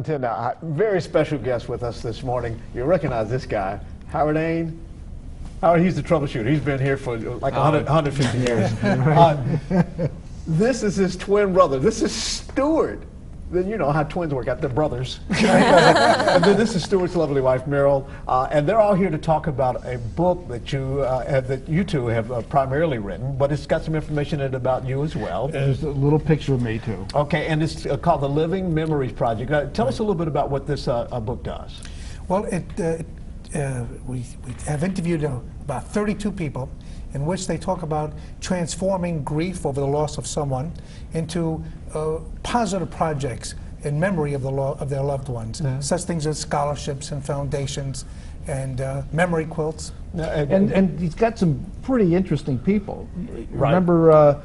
7:10 now. Very special guest with us this morning. You recognize this guy, Howard Ain. Howard, he's the troubleshooter. He's been here for like 150 years. This is his twin brother. This is Stewart. Then you know how twins work out, they're brothers. And then this is Stewart's lovely wife, Meryl. And they're all here to talk about a book that you two have primarily written, but it's got some information in it about you as well. There's a little picture of me, too. Okay, and it's called the Living Memories Project. Tell us a little bit about what this book does. Well, we have interviewed about 32 people in which they talk about transforming grief over the loss of someone into positive projects in memory of their loved ones. Yeah. Such things as scholarships and foundations and memory quilts. And he's got some pretty interesting people. Right. Remember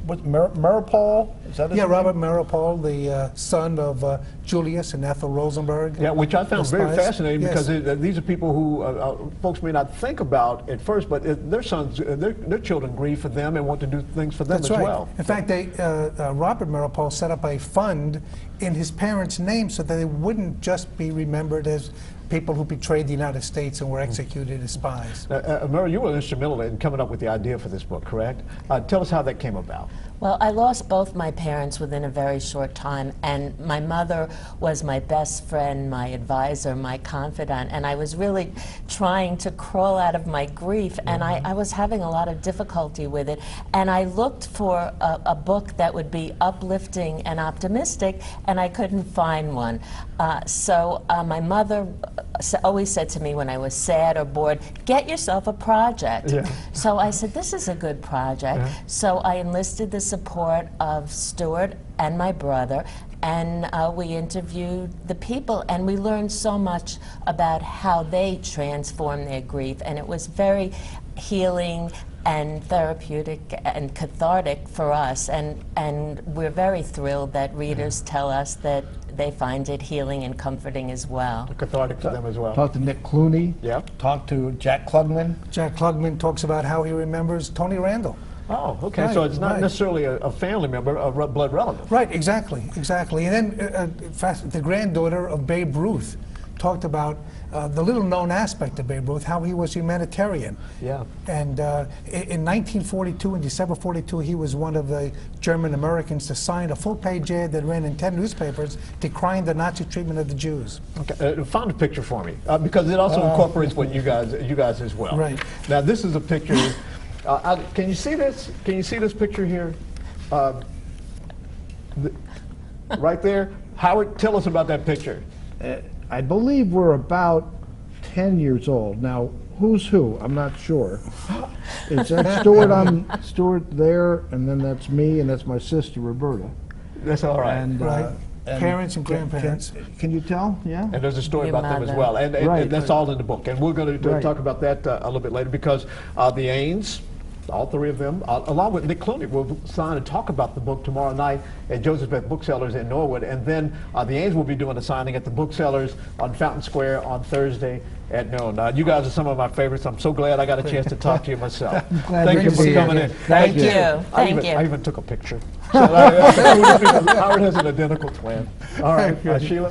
Meryl Paul? Is that his name? Robert Meryl Paul, the son of Julius and Ethel Rosenberg. Yeah, which I found very fascinating, yes. because these are people who folks may not think about at first, but their sons, their children grieve for them and want to do things for them That's as right. well. In fact, Robert Meryl Paul set up a fund in his parents' name so that they wouldn't just be remembered as people who betrayed the United States and were executed as spies. Meryl, you were instrumental in coming up with the idea for this book, correct? Tell us how that came about. Well, I lost both my parents within a very short time, and my mother was my best friend, my advisor, my confidant, and I was really trying to crawl out of my grief, and I was having a lot of difficulty with it, and I looked for a book that would be uplifting and optimistic, and I couldn't find one. So my mother always said to me when I was sad or bored, get yourself a project. Yeah. So I said, this is a good project. Yeah. So I enlisted the support of Stewart and my brother, and we interviewed the people, and we learned so much about how they transform their grief, and it was very healing and therapeutic and cathartic for us, and we're very thrilled that readers tell us that they find it healing and comforting as well. Cathartic for them as well. Talk to Nick Clooney. Yeah. Talk to Jack Klugman. Jack Klugman talks about how he remembers Tony Randall. Oh, okay. Right, so it's not right. necessarily a family member, a blood relative. Right, exactly. And then the granddaughter of Babe Ruth talked about the little-known aspect of Babe Ruth, how he was humanitarian. Yeah. And in 1942, in December 42, he was one of the German Americans to sign a full-page ad that ran in 10 newspapers decrying the Nazi treatment of the Jews. Okay. Find a picture for me, because it also incorporates what you guys as well. Right. Now, this is a picture. Can you see this? Can you see this picture here? Right there. Howard, tell us about that picture. I believe we're about 10 years old. Now, who's who? I'm not sure. Is that Stewart? I'm Stewart there, and then that's me, and that's my sister, Roberta. That's all right. And parents and grandparents. Can you tell? Yeah. And there's a story Your about them as mother. well. And that's all in the book. And we're going to talk about that a little bit later, because the Ains, all three of them, along with Nick Clooney, will sign and talk about the book tomorrow night at Joseph-Beth Booksellers in Norwood. And then the Ains will be doing a signing at the Booksellers on Fountain Square on Thursday at noon. You guys are some of my favorites. I'm so glad I got a chance to talk to you myself. Thank you for coming in. Thank you. I even took a picture. So, Howard has an identical twin. All right, Sheila.